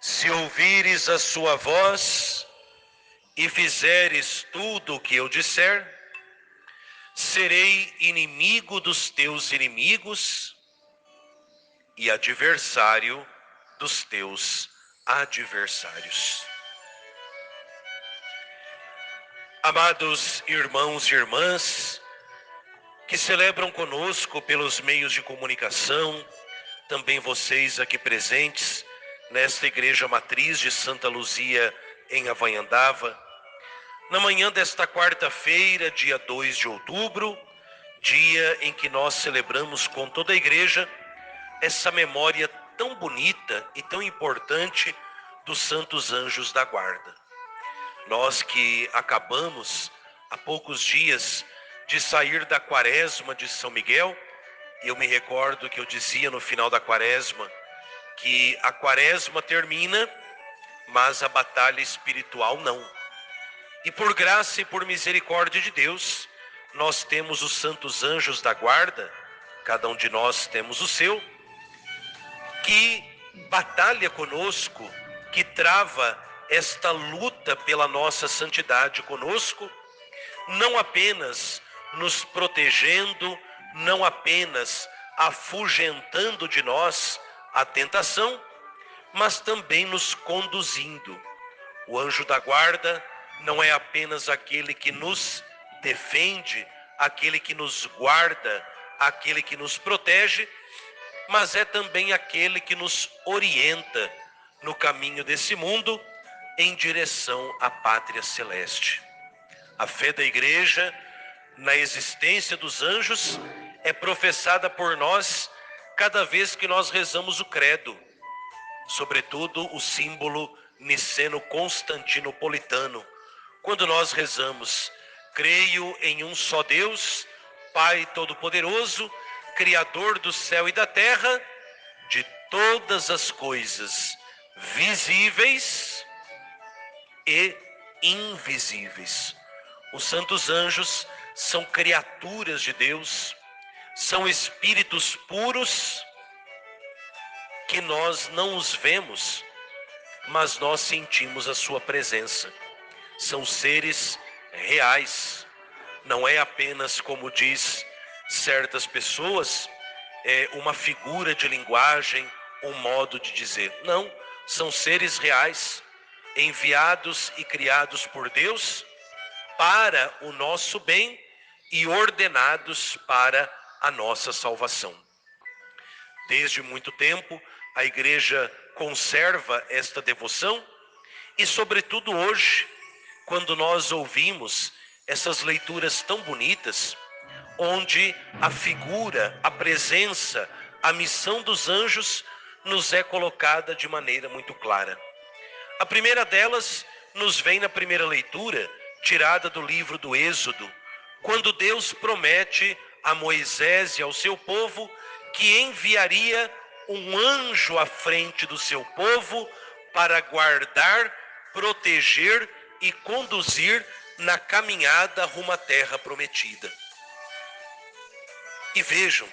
Se ouvires a sua voz e fizeres tudo o que eu disser, serei inimigo dos teus inimigos e adversário dos teus adversários. Amados irmãos e irmãs, que celebram conosco pelos meios de comunicação, também vocês aqui presentes, nesta igreja matriz de Santa Luzia, em Avanhandava, na manhã desta quarta-feira, dia 2 de outubro, dia em que nós celebramos com toda a igreja essa memória tão bonita e tão importante dos santos anjos da guarda. Nós que acabamos há poucos dias de sair da quaresma de São Miguel, eu me recordo que eu dizia no final da quaresma que a quaresma termina, mas a batalha espiritual não. E por graça e por misericórdia de Deus, nós temos os santos anjos da guarda, cada um de nós temos o seu, que batalha conosco, que trava esta luta pela nossa santidade conosco, não apenas nos protegendo, não apenas afugentando de nós a tentação, mas também nos conduzindo. O anjo da guarda não é apenas aquele que nos defende, aquele que nos guarda, aquele que nos protege, mas é também aquele que nos orienta no caminho desse mundo em direção à pátria celeste. A fé da igreja na existência dos anjos é professada por nós cada vez que nós rezamos o credo, sobretudo o símbolo niceno-constantinopolitano, quando nós rezamos: creio em um só Deus, Pai Todo-Poderoso, Criador do céu e da terra, de todas as coisas visíveis e invisíveis. Os santos anjos são criaturas de Deus, são espíritos puros que nós não os vemos, mas nós sentimos a sua presença. São seres reais, não é apenas, como diz certas pessoas, uma figura de linguagem, um modo de dizer. Não, são seres reais, enviados e criados por Deus para o nosso bem e ordenados para a nossa salvação. Desde muito tempo, a igreja conserva esta devoção e, sobretudo hoje, quando nós ouvimos essas leituras tão bonitas, onde a figura, a presença, a missão dos anjos nos é colocada de maneira muito clara. A primeira delas nos vem na primeira leitura, tirada do livro do Êxodo, quando Deus promete a Moisés e ao seu povo que enviaria um anjo à frente do seu povo para guardar, proteger e conduzir na caminhada rumo à terra prometida. E vejam,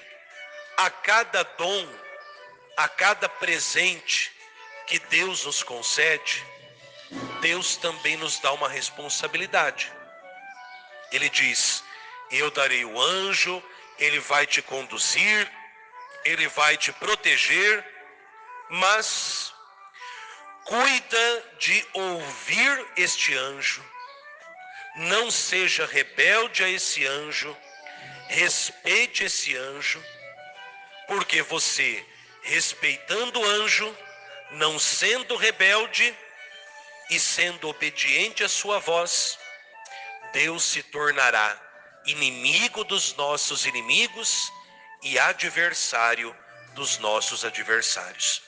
a cada dom, a cada presente que Deus nos concede, Deus também nos dá uma responsabilidade. Ele diz: eu darei o anjo, ele vai te conduzir, ele vai te proteger, mas cuida de ouvir este anjo, não seja rebelde a esse anjo, respeite esse anjo, porque você, respeitando o anjo, não sendo rebelde e sendo obediente à sua voz, Deus se tornará inimigo dos nossos inimigos e adversário dos nossos adversários.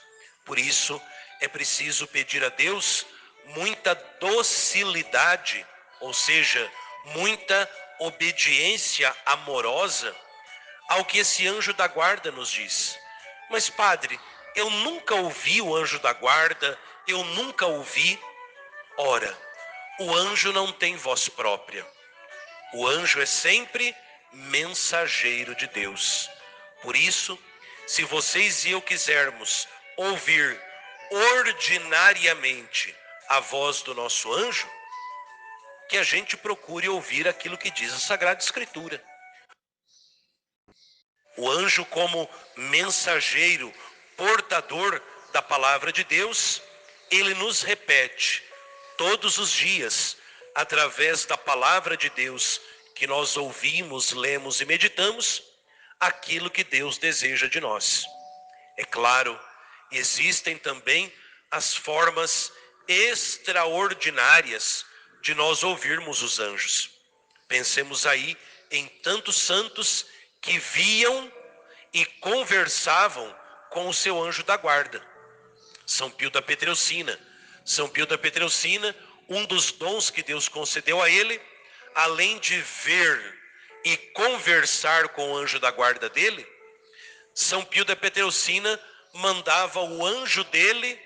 Por isso, é preciso pedir a Deus muita docilidade, ou seja, muita obediência amorosa ao que esse anjo da guarda nos diz. Mas, padre, eu nunca ouvi o anjo da guarda, eu nunca ouvi. Ora, o anjo não tem voz própria. O anjo é sempre mensageiro de Deus. Por isso, se vocês e eu quisermos ouvir ordinariamente a voz do nosso anjo, que a gente procure ouvir aquilo que diz a Sagrada Escritura. O anjo, como mensageiro, portador da palavra de Deus, ele nos repete todos os dias, através da palavra de Deus que nós ouvimos, lemos e meditamos, aquilo que Deus deseja de nós. É claro, existem também as formas extraordinárias de nós ouvirmos os anjos. Pensemos aí em tantos santos que viam e conversavam com o seu anjo da guarda. São Pio da Petreucina. São Pio da Petreucina, um dos dons que Deus concedeu a ele, além de ver e conversar com o anjo da guarda dele, São Pio da Petreucina mandava o anjo dele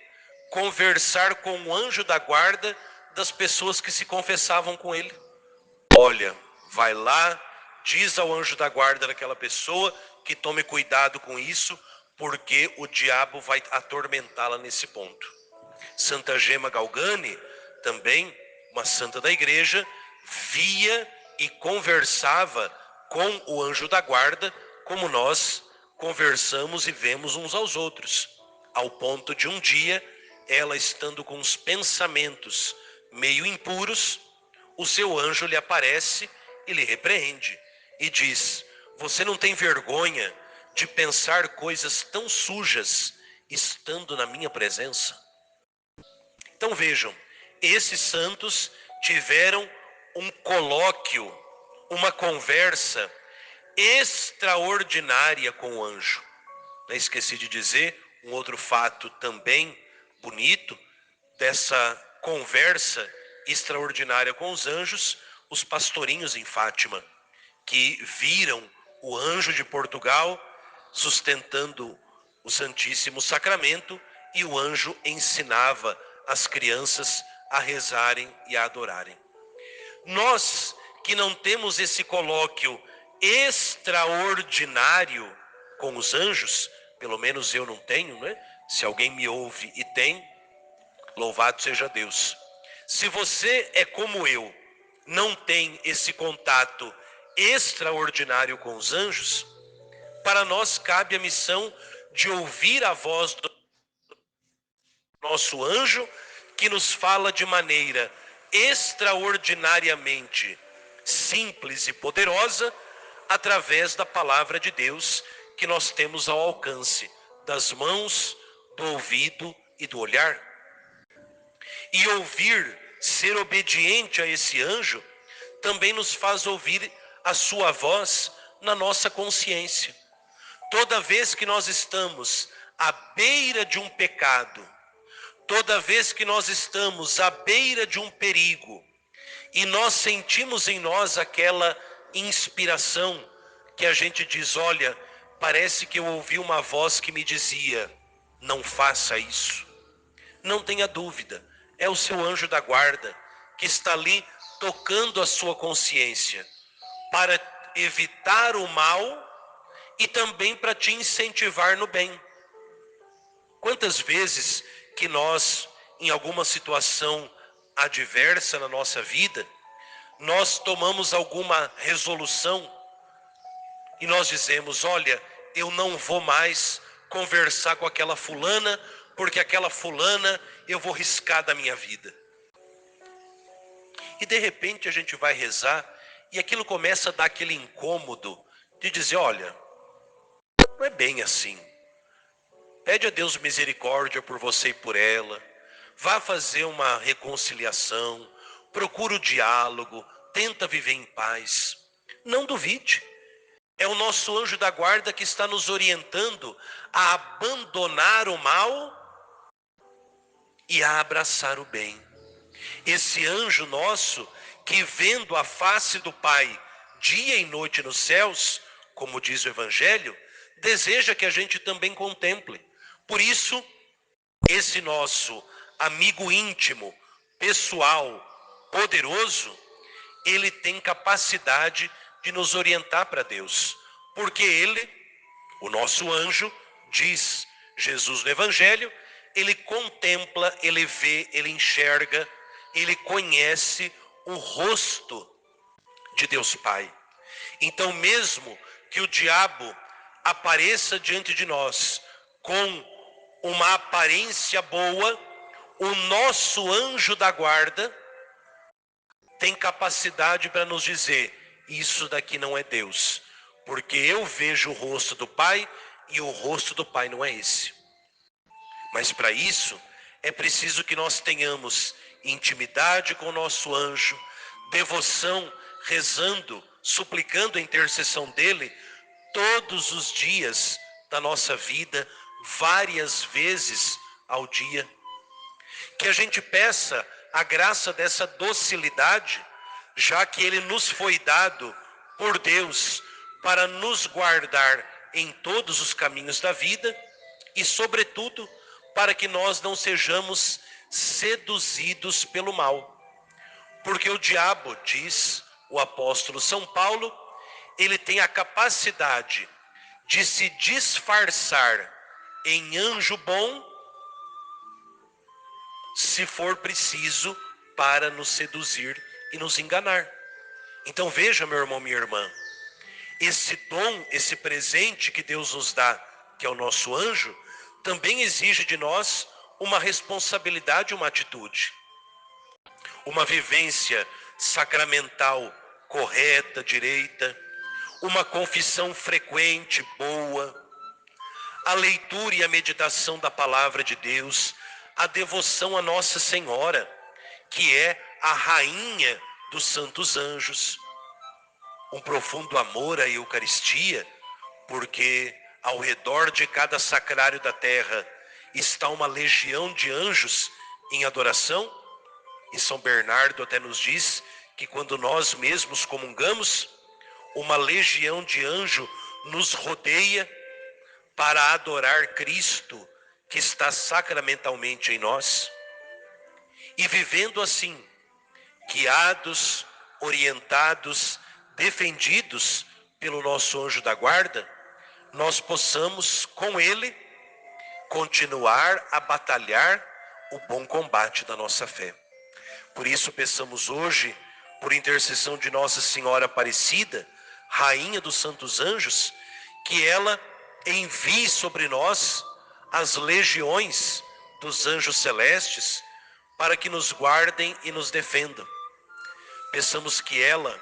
conversar com o anjo da guarda das pessoas que se confessavam com ele. Olha, vai lá, diz ao anjo da guarda daquela pessoa que tome cuidado com isso, porque o diabo vai atormentá-la nesse ponto. Santa Gema Galgani, também uma santa da igreja, via e conversava com o anjo da guarda, como nós conversamos e vemos uns aos outros, ao ponto de um dia, ela estando com os pensamentos meio impuros, o seu anjo lhe aparece e lhe repreende e diz: você não tem vergonha de pensar coisas tão sujas estando na minha presença? Então vejam, esses santos tiveram um colóquio, uma conversa extraordinária com o anjo. Esqueci de dizer um outro fato também bonito dessa conversa extraordinária com os anjos, os pastorinhos em Fátima, que viram o anjo de Portugal sustentando o Santíssimo Sacramento, e o anjo ensinava as crianças a rezarem e a adorarem. Nós que não temos esse colóquio extraordinário com os anjos, pelo menos eu não tenho, né? Se alguém me ouve e tem, louvado seja Deus. Se você é como eu, não tem esse contato extraordinário com os anjos, para nós cabe a missão de ouvir a voz do nosso anjo, que nos fala de maneira extraordinariamente simples e poderosa, através da palavra de Deus que nós temos ao alcance das mãos, do ouvido e do olhar. E ouvir, ser obediente a esse anjo, também nos faz ouvir a sua voz na nossa consciência. Toda vez que nós estamos à beira de um pecado, toda vez que nós estamos à beira de um perigo, e nós sentimos em nós aquela inspiração que a gente diz: olha, parece que eu ouvi uma voz que me dizia, não faça isso. Não tenha dúvida, é o seu anjo da guarda que está ali tocando a sua consciência para evitar o mal e também para te incentivar no bem. Quantas vezes que nós, em alguma situação adversa na nossa vida, nós tomamos alguma resolução e nós dizemos: olha, eu não vou mais conversar com aquela fulana, porque aquela fulana eu vou riscar da minha vida. E de repente a gente vai rezar e aquilo começa a dar aquele incômodo de dizer: olha, não é bem assim. Pede a Deus misericórdia por você e por ela. Vá fazer uma reconciliação. Procura o diálogo. Tenta viver em paz. Não duvide. É o nosso anjo da guarda que está nos orientando a abandonar o mal e a abraçar o bem. Esse anjo nosso que, vendo a face do Pai dia e noite nos céus, como diz o Evangelho, deseja que a gente também contemple. Por isso, esse nosso amigo íntimo, pessoal, poderoso, ele tem capacidade de nos orientar para Deus. Porque ele, o nosso anjo, diz Jesus no Evangelho, ele contempla, ele vê, ele enxerga, ele conhece o rosto de Deus Pai. Então, mesmo que o diabo apareça diante de nós com uma aparência boa, o nosso anjo da guarda tem capacidade para nos dizer: isso daqui não é Deus, porque eu vejo o rosto do Pai e o rosto do Pai não é esse. Mas para isso é preciso que nós tenhamos intimidade com o nosso anjo, devoção, rezando, suplicando a intercessão dele todos os dias da nossa vida, várias vezes ao dia. Que a gente peça a graça dessa docilidade, já que ele nos foi dado por Deus para nos guardar em todos os caminhos da vida e, sobretudo, para que nós não sejamos seduzidos pelo mal. Porque o diabo, diz o apóstolo São Paulo, ele tem a capacidade de se disfarçar em anjo bom, se for preciso, para nos seduzir e nos enganar. Então veja, meu irmão, minha irmã, esse dom, esse presente que Deus nos dá, que é o nosso anjo, também exige de nós uma responsabilidade, uma atitude. Uma vivência sacramental correta, direita, uma confissão frequente, boa, a leitura e a meditação da palavra de Deus, a devoção a Nossa Senhora, que é a rainha dos santos anjos, um profundo amor à Eucaristia, porque ao redor de cada sacrário da terra está uma legião de anjos em adoração, e São Bernardo até nos diz que quando nós mesmos comungamos, uma legião de anjo nos rodeia para adorar Cristo, que está sacramentalmente em nós. E vivendo assim, guiados, orientados, defendidos pelo nosso anjo da guarda, nós possamos com ele continuar a batalhar o bom combate da nossa fé. Por isso peçamos hoje, por intercessão de Nossa Senhora Aparecida, Rainha dos Santos Anjos, que ela envie sobre nós as legiões dos anjos celestes para que nos guardem e nos defendam. Peçamos que ela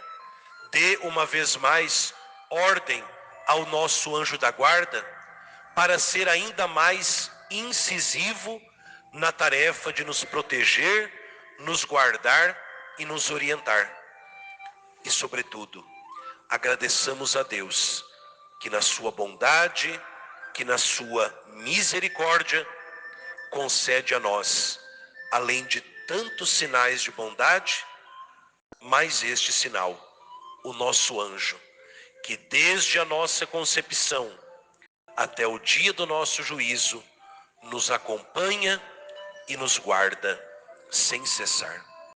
dê uma vez mais ordem ao nosso anjo da guarda para ser ainda mais incisivo na tarefa de nos proteger, nos guardar e nos orientar. E, sobretudo, agradeçamos a Deus que na sua bondade, que na sua misericórdia, concede a nós, além de tantos sinais de bondade, mais este sinal, o nosso anjo, que desde a nossa concepção até o dia do nosso juízo, nos acompanha e nos guarda sem cessar.